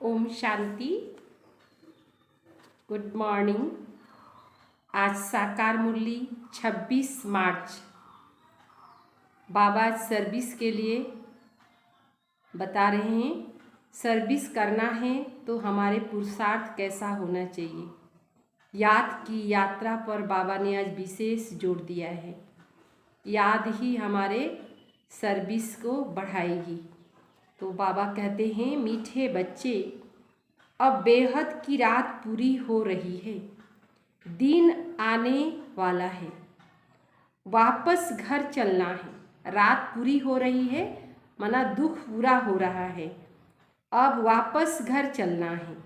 Om Shanti. Good morning. आज साकार मुरली 26 मार्च बाबा service के लिए बता रहे हैं। सर्विस करना है तो हमारे पुरुषार्थ कैसा होना चाहिए। याद की यात्रा पर बाबा ने आज विशेष जोर दिया है। याद ही हमारे सर्विस को बढ़ाएगी। तो बाबा कहते हैं, मीठे बच्चे, अब बेहद की रात पूरी हो रही है, दिन आने वाला है, वापस घर चलना है। रात पूरी हो रही है माना दुख पूरा हो रहा है, अब वापस घर चलना है।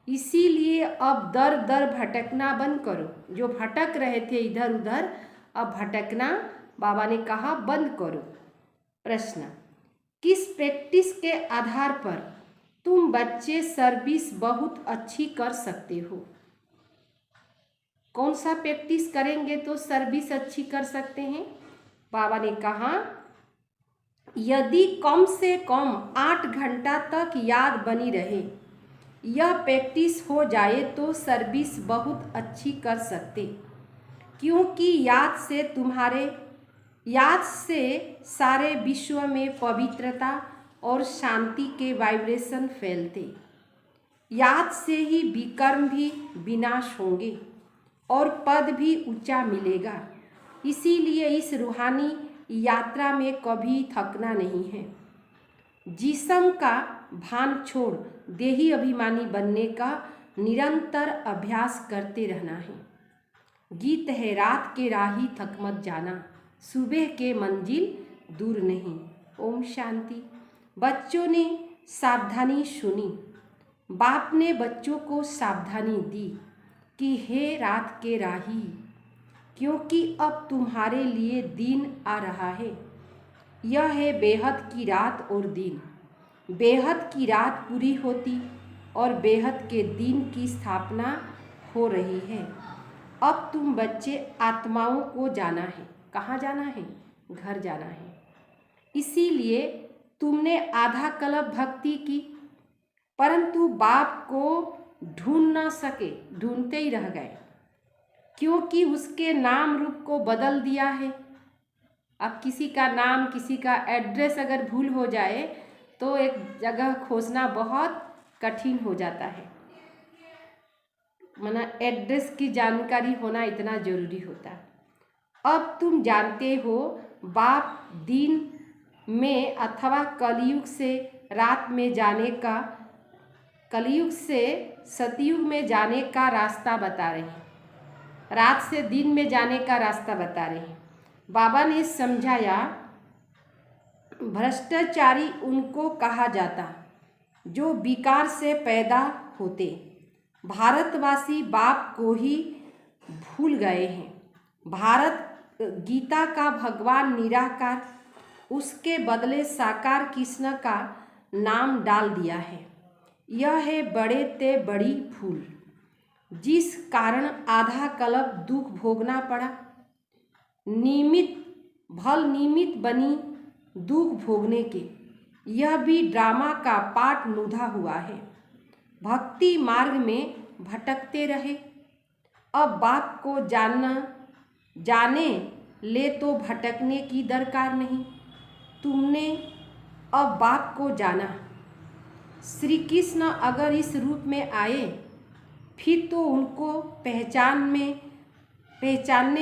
इसीलिए अब दर दर भटकना बंद करो। जो भटक रहे थे इधर उधर, अब भटकना बाबा ने कहा बंद करो। प्रश्न, किस प्रैक्टिस के आधार पर तुम बच्चे सर्विस बहुत अच्छी कर सकते हो? कौन सा प्रैक्टिस करेंगे तो सर्विस अच्छी कर सकते हैं? बाबा ने कहा, यदि कम से कम 8 घंटा तक याद बनी रहे, यह प्रैक्टिस हो जाए तो सर्विस बहुत अच्छी कर सकते। क्योंकि याद से सारे विश्व में पवित्रता और शांति के वाइब्रेशन फैलते। याद से ही विकर्म भी विनाश होंगे और पद भी ऊंचा मिलेगा। इसीलिए इस रूहानी यात्रा में कभी थकना नहीं है। जिस्म का भान छोड़ देही अभिमानी बनने का निरंतर अभ्यास करते रहना है। गीत है, रात के राही थक मत जाना, सुबह के मंजिल दूर नहीं। ओम शांति। बच्चों ने सावधानी सुनी। बाप ने बच्चों को सावधानी दी कि हे रात के राही, क्योंकि अब तुम्हारे लिए दिन आ रहा है। यह है बेहद की रात और दिन। बेहद की रात पूरी होती और बेहद के दिन की स्थापना हो रही है। अब तुम बच्चे आत्माओं को जाना है। कहाँ जाना है? घर जाना है। इसीलिए तुमने आधा कल्प भक्ति की, परंतु बाप को ढूंढ न सके, ढूंढते ही रह गए, क्योंकि उसके नाम रूप को बदल दिया है। अब किसी का नाम, किसी का एड्रेस अगर भूल हो जाए तो एक जगह खोजना बहुत कठिन हो जाता है। माना एड्रेस की जानकारी होना इतना जरूरी होता है। अब तुम जानते हो, बाप दिन में अथवा कलयुग से रात में जाने का, कलयुग से सतयुग में जाने का रास्ता बता रहे हैं, रात से दिन में जाने का रास्ता बता रहे हैं। बाबा ने समझाया, भ्रष्टाचारी उनको कहा जाता जो विकार से पैदा होते। भारतवासी बाप को ही भूल गए हैं। भारत गीता का भगवान निराकार, उसके बदले साकार कृष्ण का नाम डाल दिया है। यह है बड़े ते बड़ी भूल, जिस कारण आधा कल्प दुख भोगना पड़ा। निमित्त बनी दुख भोगने के। यह भी ड्रामा का पाठ नुधा हुआ है। भक्ति मार्ग में भटकते रहे। अब बाप को जाने ले तो भटकने की दरकार नहीं। तुमने अब बाप को जाना। श्री कृष्ण अगर इस रूप में आए, फिर तो उनको पहचानने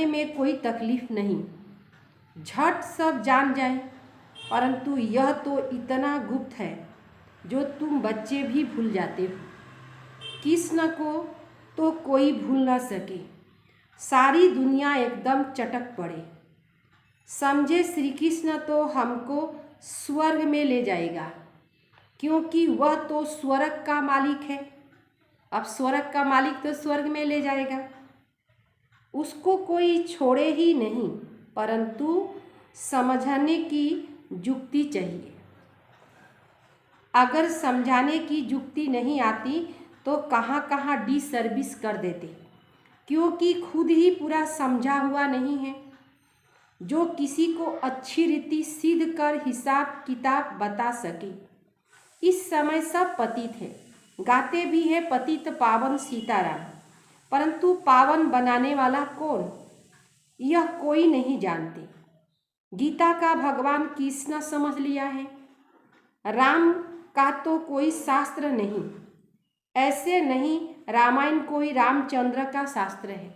में कोई तकलीफ नहीं, झट सब जान जाए। परंतु यह तो इतना गुप्त है जो तुम बच्चे भी भूल जाते हो। कृष्ण को तो कोई भूल न सके। सारी दुनिया एकदम चटक पड़े। समझे श्री कृष्ण तो हमको स्वर्ग में ले जाएगा, क्योंकि वह तो स्वर्ग का मालिक है। अब स्वर्ग का मालिक तो स्वर्ग में ले जाएगा, उसको कोई छोड़े ही नहीं। परंतु समझने की युक्ति चाहिए। अगर समझाने की युक्ति नहीं आती तो कहाँ कहाँ डिसर्विस कर देते, क्योंकि खुद ही पूरा समझा हुआ नहीं है। जो किसी को अच्छी रीति सिद्ध कर हिसाब किताब बता सके। इस समय सब पतित है, गाते भी है पतित पावन सीताराम, परंतु पावन बनाने वाला कौन, यह कोई नहीं जानते। गीता का भगवान कृष्ण समझ लिया है, राम का तो कोई शास्त्र नहीं, ऐसे नहीं रामायण कोई रामचंद्र का शास्त्र है।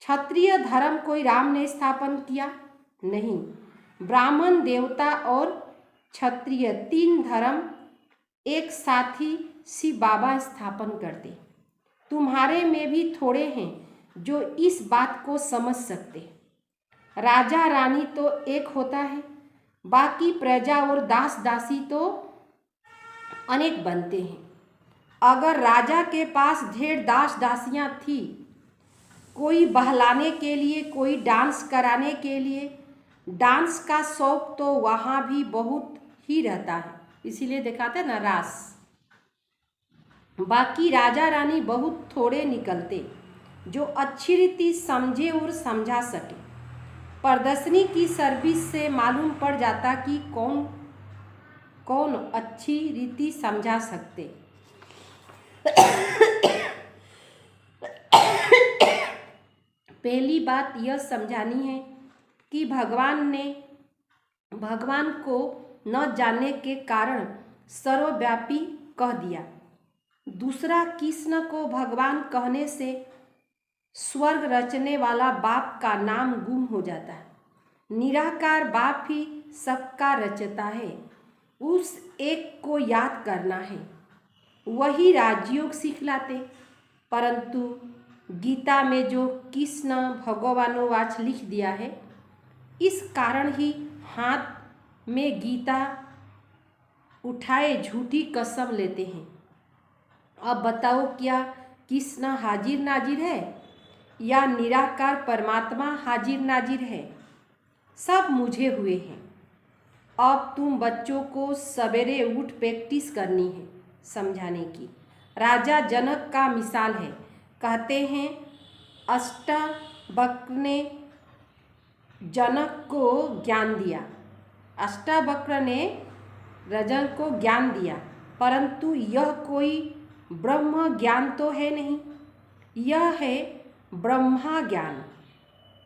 क्षत्रिय धर्म कोई राम ने स्थापन किया नहीं, ब्राह्मण देवता और क्षत्रिय 3 धर्म एक साथ ही शिव बाबा स्थापन करते। तुम्हारे में भी थोड़े हैं जो इस बात को समझ सकते। राजा रानी तो एक होता है, बाकी प्रजा और दास दासी तो अनेक बनते हैं। अगर राजा के पास ढेर दास दासियां थी, कोई बहलाने के लिए, कोई डांस कराने के लिए, डांस का शौक तो वहाँ भी बहुत ही रहता है, इसीलिए दिखाते हैं ना रास। बाकी राजा रानी बहुत थोड़े निकलते जो अच्छी रीति समझे और समझा सके। प्रदर्शनी की सर्विस से मालूम पड़ जाता कि कौन कौन अच्छी रीति समझा सकते। पहली बात यह समझानी है कि भगवान को न जानने के कारण सर्वव्यापी कह दिया। दूसरा, कृष्ण को भगवान कहने से स्वर्ग रचने वाला बाप का नाम गुम हो जाता है। निराकार बाप ही सबका रचता है, उस एक को याद करना है, वही राजयोग सिखलाते। परंतु गीता में जो कृष्ण भगवानोवाच लिख दिया है, इस कारण ही हाथ में गीता उठाए झूठी कसम लेते हैं। अब बताओ, क्या कृष्ण हाजिर नाजिर है या निराकार परमात्मा हाजिर नाजिर है? सब मुझे हुए हैं। अब तुम बच्चों को सवेरे उठ प्रैक्टिस करनी है समझाने की। राजा जनक का मिसाल है। कहते हैं अष्टावक्र ने जनक को ज्ञान दिया, अष्टावक्र ने रजन को ज्ञान दिया, परंतु यह कोई ब्रह्म ज्ञान तो है नहीं, यह है ब्रह्मा ज्ञान।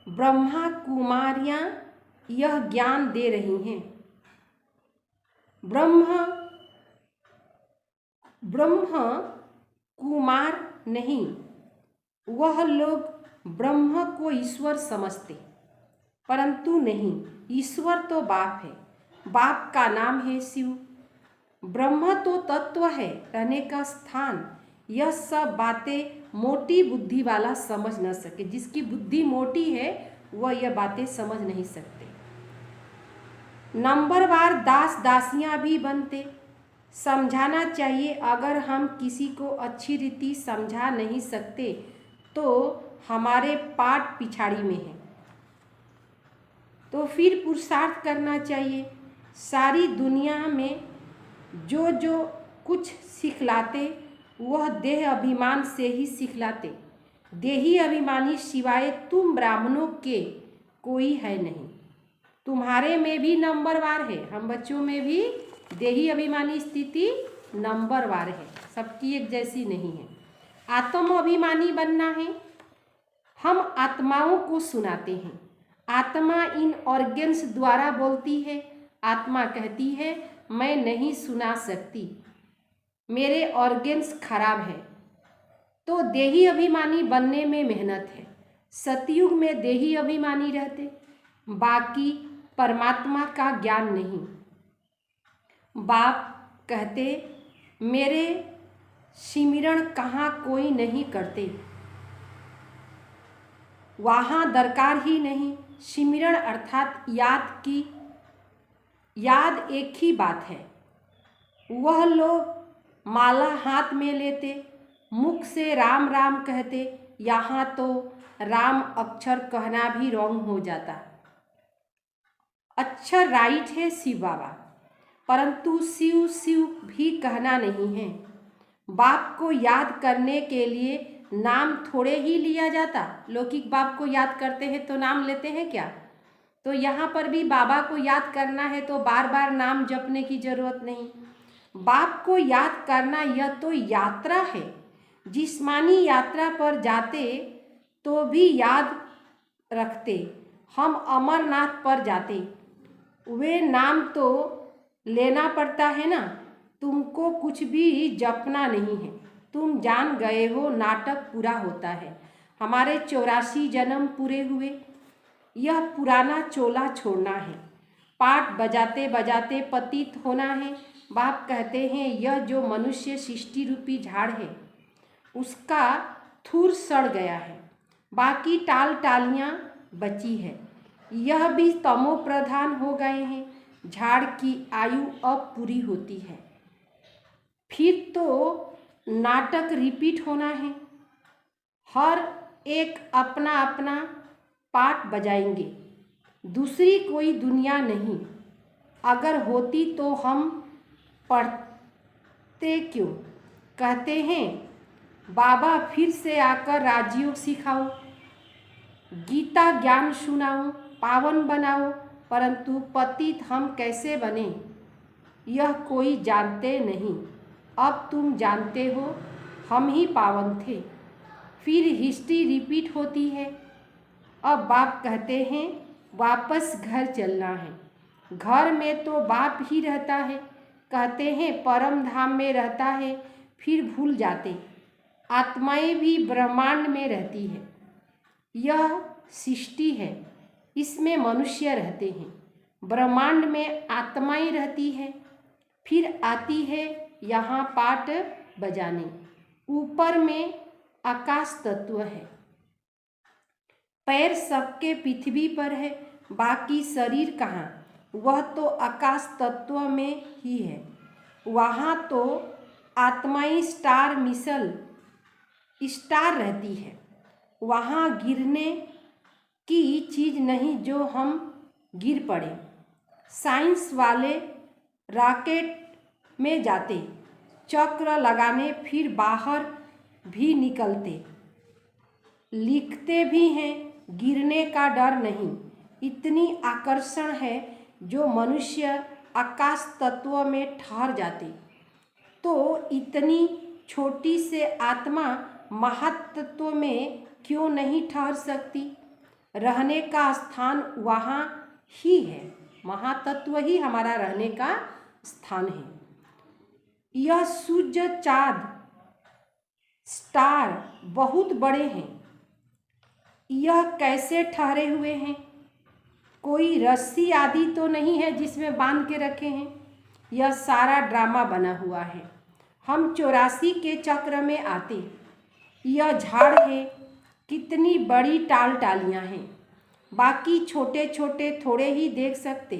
ब्रह्मा कुमारियाँ यह ज्ञान दे रही हैं। ब्रह्म कुमार नहीं, वह लोग ब्रह्म को ईश्वर समझते, परंतु नहीं, ईश्वर तो बाप है, बाप का नाम है शिव। ब्रह्म तो तत्व है, रहने का स्थान। यह सब बातें मोटी बुद्धि वाला समझ न सके। जिसकी बुद्धि मोटी है वह यह बातें समझ नहीं सकते। नंबरवार दास दासियां भी बनते। समझाना चाहिए। अगर हम किसी को अच्छी रीति समझा नहीं सकते तो हमारे पाठ पिछाड़ी में है, तो फिर पुरुषार्थ करना चाहिए। सारी दुनिया में जो जो कुछ सिखलाते वह देह अभिमान से ही सिखलाते। देही अभिमानी सिवाय तुम ब्राह्मणों के कोई है नहीं। तुम्हारे में भी नंबरवार है, हम बच्चों में भी देही अभिमानी स्थिति नंबरवार है, सबकी एक जैसी नहीं है। आत्म अभिमानी बनना है। हम आत्माओं को सुनाते हैं। आत्मा इन ऑर्गन्स द्वारा बोलती है। आत्मा कहती है मैं नहीं सुना सकती, मेरे ऑर्गन्स खराब है। तो देही अभिमानी बनने में मेहनत है। सतयुग में देही अभिमानी रहते, बाकी परमात्मा का ज्ञान नहीं। बाप कहते मेरे सिमरण कहाँ कोई नहीं करते, वहाँ दरकार ही नहीं। सिमरण अर्थात याद एक ही बात है। वह लोग माला हाथ में लेते, मुख से राम राम कहते, यहाँ तो राम अक्षर कहना भी रॉन्ग हो जाता। अक्षर राइट है शिव बाबा, परंतु शिव शिव भी कहना नहीं है। बाप को याद करने के लिए नाम थोड़े ही लिया जाता। लौकिक बाप को याद करते हैं तो नाम लेते हैं क्या? तो यहाँ पर भी बाबा को याद करना है तो बार बार नाम जपने की जरूरत नहीं। बाप को याद करना यह तो यात्रा है। जिस्मानी यात्रा पर जाते तो भी याद रखते, हम अमरनाथ पर जाते, वे नाम तो लेना पड़ता है ना। तुमको कुछ भी जपना नहीं है, तुम जान गए हो नाटक पूरा होता है। हमारे 84 जन्म पूरे हुए, यह पुराना चोला छोड़ना है, पाठ बजाते बजाते पतित होना है। बाप कहते हैं यह जो मनुष्य सृष्टि रूपी झाड़ है उसका थूर सड़ गया है, बाकी टाल टालियाँ बची है, यह भी तमो प्रधान हो गए हैं। झाड़ की आयु अब पूरी होती है, फिर तो नाटक रिपीट होना है। हर एक अपना अपना पार्ट बजाएंगे, दूसरी कोई दुनिया नहीं। अगर होती तो हम पढ़ते क्यों? कहते हैं बाबा फिर से आकर राजयोग सिखाओ, गीता ज्ञान सुनाओ, पावन बनाओ, परंतु पतित हम कैसे बने यह कोई जानते नहीं। अब तुम जानते हो, हम ही पावन थे। फिर हिस्ट्री रिपीट होती है। अब बाप कहते हैं वापस घर चलना है। घर में तो बाप ही रहता है, कहते हैं परम धाम में रहता है, फिर भूल जाते। आत्माएं भी ब्रह्मांड में रहती है, यह सृष्टि है, इसमें मनुष्य रहते हैं। ब्रह्मांड में आत्माएं रहती है, फिर आती है यहाँ पाठ बजाने। ऊपर में आकाश तत्व है, पैर सबके पृथ्वी पर है, बाकी शरीर कहाँ? वह तो आकाश तत्व में ही है। वहाँ तो आत्माएं स्टार मिसल स्टार रहती है, वहाँ गिरने की चीज़ नहीं जो हम गिर पड़े। साइंस वाले रॉकेट में जाते, चक्र लगाने, फिर बाहर भी निकलते, लिखते भी हैं, गिरने का डर नहीं। इतनी आकर्षण है जो मनुष्य आकाश तत्व में ठहर जाते, तो इतनी छोटी से आत्मा महातत्व में क्यों नहीं ठहर सकती? रहने का स्थान वहाँ ही है, महातत्व ही हमारा रहने का स्थान है। यह सूर्य चाँद स्टार बहुत बड़े हैं, यह कैसे ठहरे हुए हैं? कोई रस्सी आदि तो नहीं है जिसमें बांध के रखे हैं। यह सारा ड्रामा बना हुआ है। हम 84 के चक्र में आते, यह झाड़ है, कितनी बड़ी टाल टालियाँ हैं, बाकी छोटे छोटे थोड़े ही देख सकते।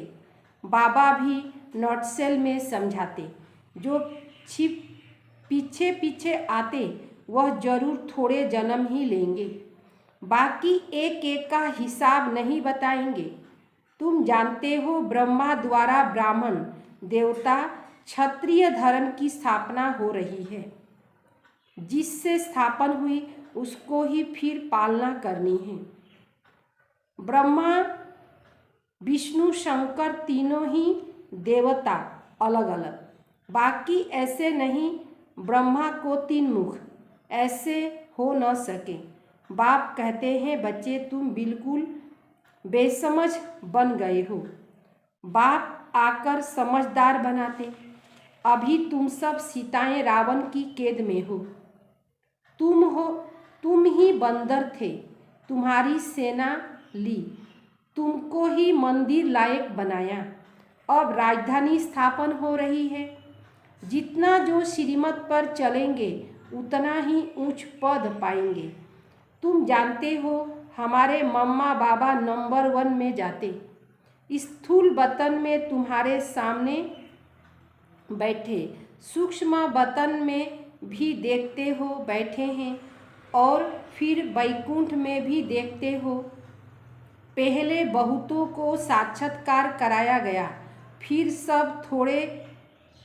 बाबा भी नोटसेल में समझाते, जो छिप पीछे पीछे आते वह जरूर थोड़े जन्म ही लेंगे, बाकी एक एक का हिसाब नहीं बताएंगे। तुम जानते हो ब्रह्मा द्वारा ब्राह्मण देवता क्षत्रिय धर्म की स्थापना हो रही है, जिससे स्थापन हुई उसको ही फिर पालना करनी है। ब्रह्मा विष्णु शंकर तीनों ही देवता अलग अलग, बाकी ऐसे नहीं। ब्रह्मा को 3 मुख, ऐसे हो न सके। बाप कहते हैं बच्चे तुम बिल्कुल बेसमझ बन गए हो, बाप आकर समझदार बनाते। अभी तुम सब सीताएं रावण की कैद में हो, तुम ही बंदर थे, तुम्हारी सेना ली, तुमको ही मंदिर लायक बनाया। अब राजधानी स्थापन हो रही है, जितना जो श्रीमत पर चलेंगे उतना ही ऊंच पद पाएंगे। तुम जानते हो हमारे मम्मा बाबा नंबर 1 में जाते, स्थूल वतन में तुम्हारे सामने बैठे, सूक्ष्म वतन में भी देखते हो बैठे हैं, और फिर वैकुंठ में भी देखते हो। पहले बहुतों को साक्षात्कार कराया गया, फिर सब थोड़े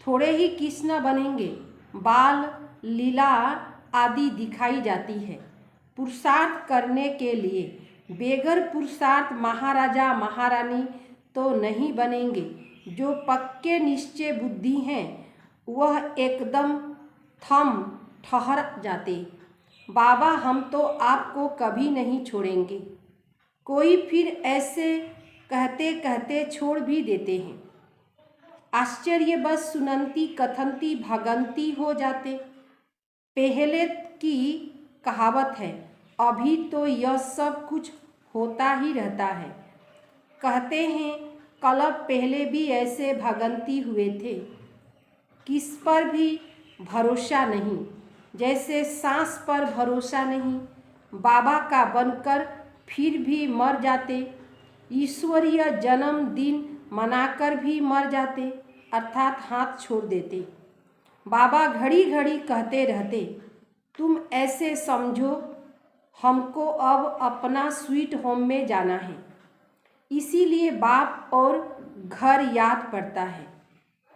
थोड़े ही कृष्ण बनेंगे। बाल लीला आदि दिखाई जाती है पुरुषार्थ करने के लिए। बेगर पुरुषार्थ महाराजा महारानी तो नहीं बनेंगे। जो पक्के निश्चय बुद्धि हैं वह एकदम थम ठहर जाते। बाबा, हम तो आपको कभी नहीं छोड़ेंगे। कोई फिर ऐसे कहते कहते छोड़ भी देते हैं। आश्चर्य बस सुनंती कथनती भगंती हो जाते। पहले की कहावत है, अभी तो यह सब कुछ होता ही रहता है। कहते हैं कल पहले भी ऐसे भगंती हुए थे। किस पर भी भरोसा नहीं, जैसे सांस पर भरोसा नहीं। बाबा का बनकर फिर भी मर जाते। ईश्वरीय जन्मदिन मनाकर भी मर जाते, अर्थात हाथ छोड़ देते। बाबा घड़ी घड़ी कहते रहते, तुम ऐसे समझो हमको अब अपना स्वीट होम में जाना है। इसीलिए बाप और घर याद पड़ता है।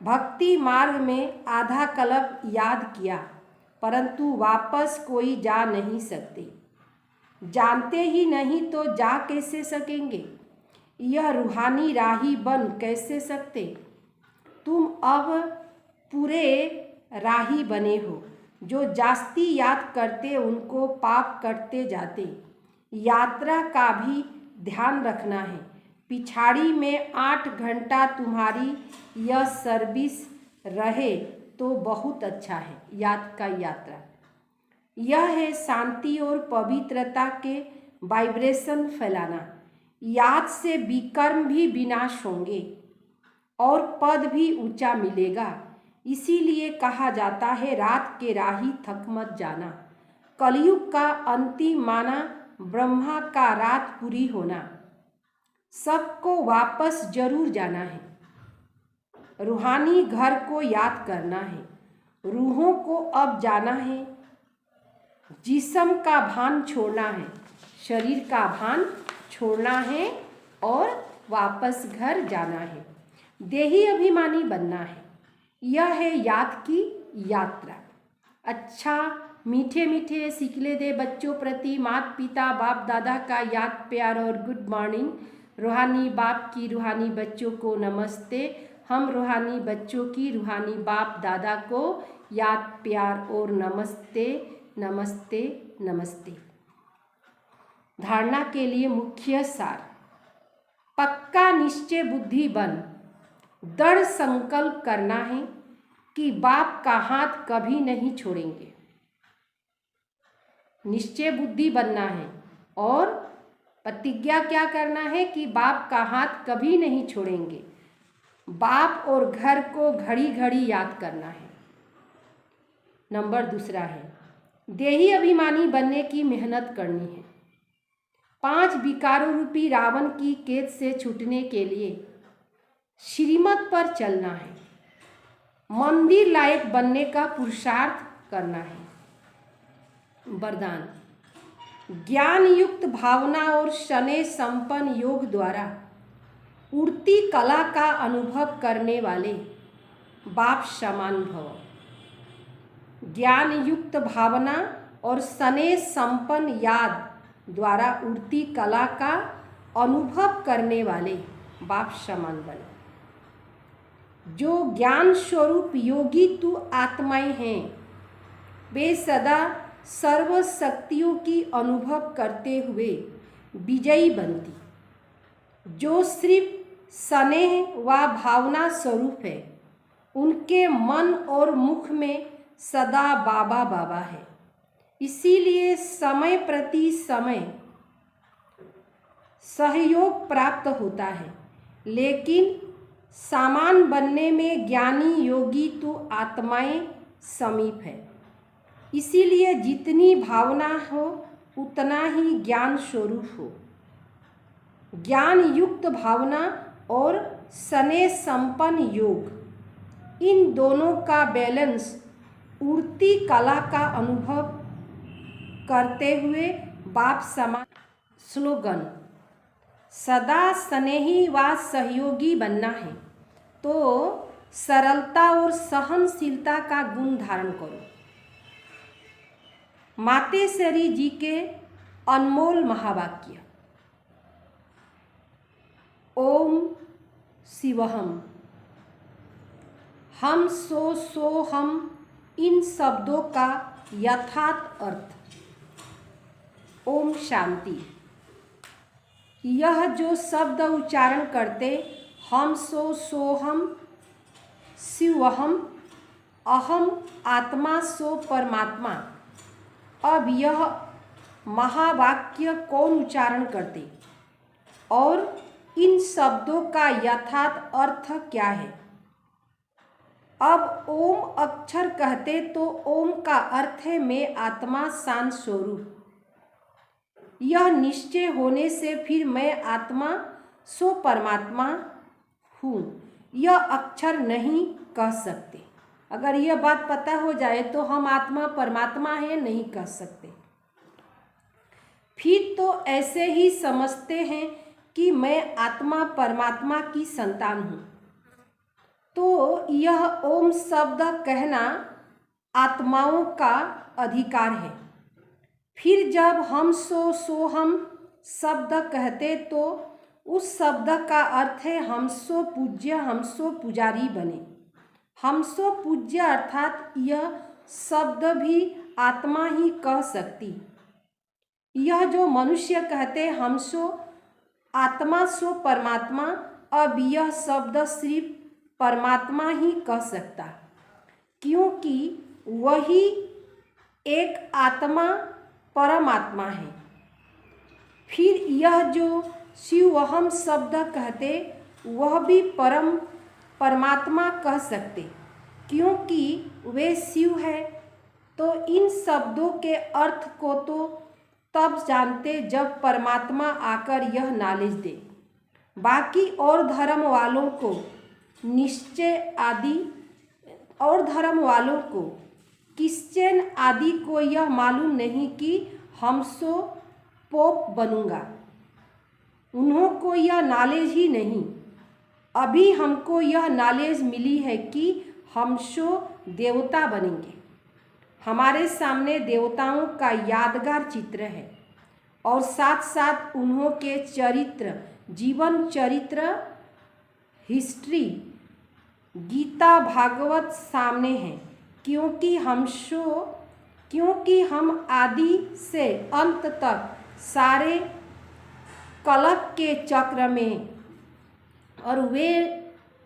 भक्ति मार्ग में आधा कल्प याद किया, परंतु वापस कोई जा नहीं सकते। जानते ही नहीं तो जा कैसे सकेंगे? यह रूहानी राही बन कैसे सकते? तुम अब पूरे राही बने हो। जो जास्ती याद करते उनको पाप करते जाते। यात्रा का भी ध्यान रखना है। पिछाड़ी में 8 घंटा तुम्हारी यह सर्विस रहे तो बहुत अच्छा है। याद का यात्रा यह है शांति और पवित्रता के वाइब्रेशन फैलाना। याद से विकर्म भी विनाश होंगे और पद भी ऊंचा मिलेगा। इसीलिए कहा जाता है रात के राही थक मत जाना। कलयुग का अंतिम माना ब्रह्मा का रात पूरी होना। सबको वापस जरूर जाना है। रूहानी घर को याद करना है। रूहों को अब जाना है। जिस्म का भान छोड़ना है, शरीर का भान छोड़ना है और वापस घर जाना है। देही अभिमानी बनना है। यह है याद की यात्रा। अच्छा, मीठे मीठे सिकले दे बच्चों प्रति माता पिता बाप दादा का याद प्यार और गुड मॉर्निंग। रूहानी बाप की रूहानी बच्चों को नमस्ते। हम रूहानी बच्चों की रूहानी बाप दादा को याद प्यार और नमस्ते नमस्ते नमस्ते। धारणा के लिए मुख्य सार। पक्का निश्चय बुद्धि बन दृढ़ संकल्प करना है कि बाप का हाथ कभी नहीं छोड़ेंगे। निश्चय बुद्धि बनना है और प्रतिज्ञा क्या करना है कि बाप का हाथ कभी नहीं छोड़ेंगे। बाप और घर को घड़ी घड़ी याद करना है। नंबर दूसरा है देही अभिमानी बनने की मेहनत करनी है। 5 विकारों रूपी रावण की कैद से छूटने के लिए श्रीमत पर चलना है। मंदिर लायक बनने का पुरुषार्थ करना है। वरदान। ज्ञान युक्त भावना और शनै संपन्न योग द्वारा उड़ती कला का अनुभव करने वाले बाप समान भव। ज्ञान युक्त भावना और शनै संपन्न याद द्वारा उड़ती कला का अनुभव करने वाले बाप समान बने। जो ज्ञान स्वरूप योगी तू आत्माएं हैं, वे सदा सर्व शक्तियों की अनुभव करते हुए विजयी बनती। जो सिर्फ स्नेह व भावना स्वरूप है, उनके मन और मुख में सदा बाबा बाबा है। इसीलिए समय प्रति समय सहयोग प्राप्त होता है, लेकिन सामान बनने में ज्ञानी योगी तो आत्माएं समीप है। इसीलिए जितनी भावना हो उतना ही ज्ञान स्वरूप हो। ज्ञान युक्त भावना और शनै संपन्न योग, इन दोनों का बैलेंस उड़ती कला का अनुभव करते हुए बाप समान। स्लोगन। सदा स्नेही व सहयोगी बनना है तो सरलता और सहनशीलता का गुण धारण करो। मातेश्वरी जी के अनमोल महावाक्य। ओम शिवहम। हम सो हम, इन शब्दों का यथार्थ अर्थ। ओम शांति। यह जो शब्द उच्चारण करते हम सो हम, शिवहम, अहम आत्मा सो परमात्मा, अब यह महावाक्य कौन उच्चारण करते और इन शब्दों का यथार्थ अर्थ क्या है? अब ओम अक्षर कहते तो ओम का अर्थ है मैं आत्मा शांत स्वरूप। यह निश्चय होने से फिर मैं आत्मा सो परमात्मा हूँ, यह अक्षर नहीं कह सकते। अगर यह बात पता हो जाए तो हम आत्मा परमात्मा है नहीं कह सकते। फिर तो ऐसे ही समझते हैं कि मैं आत्मा परमात्मा की संतान हूँ, तो यह ओम शब्द कहना आत्माओं का अधिकार है। फिर जब हम सो हम शब्द कहते तो उस शब्द का अर्थ है हम सो पूज्य, हम सो पुजारी बने। हम सो पूज्य अर्थात यह शब्द भी आत्मा ही कह सकती। यह जो मनुष्य कहते हम सो आत्मा सो परमात्मा, अब यह शब्द सिर्फ परमात्मा ही कह सकता, क्योंकि वही एक आत्मा परमात्मा है। फिर यह जो शिवहम शब्द कहते वह भी परमात्मा कह सकते, क्योंकि वे शिव है। तो इन शब्दों के अर्थ को तो तब जानते जब परमात्मा आकर यह नॉलेज दे। बाकी और धर्म वालों को निश्चय आदि और धर्म वालों को क्रिश्चियन आदि को यह मालूम नहीं कि हम सो पोप बनूंगा। उन्हों को यह नॉलेज ही नहीं। अभी हमको यह नॉलेज मिली है कि हम सो देवता बनेंगे। हमारे सामने देवताओं का यादगार चित्र है और साथ साथ उन्हों के चरित्र, जीवन चरित्र, हिस्ट्री, गीता भागवत सामने है, क्योंकि हम आदि से अंत तक सारे कलप के चक्र में, और वे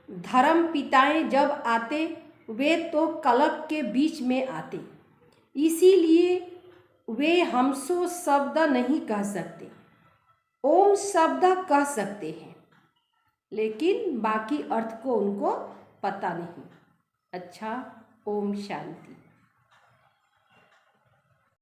धर्म पिताएं जब आते वे तो कलप के बीच में आते, इसीलिए वे हमसो शब्द नहीं कह सकते, ओम शब्द कह सकते हैं, लेकिन बाकी अर्थ को उनको पता नहीं। अच्छा, ओम शांति।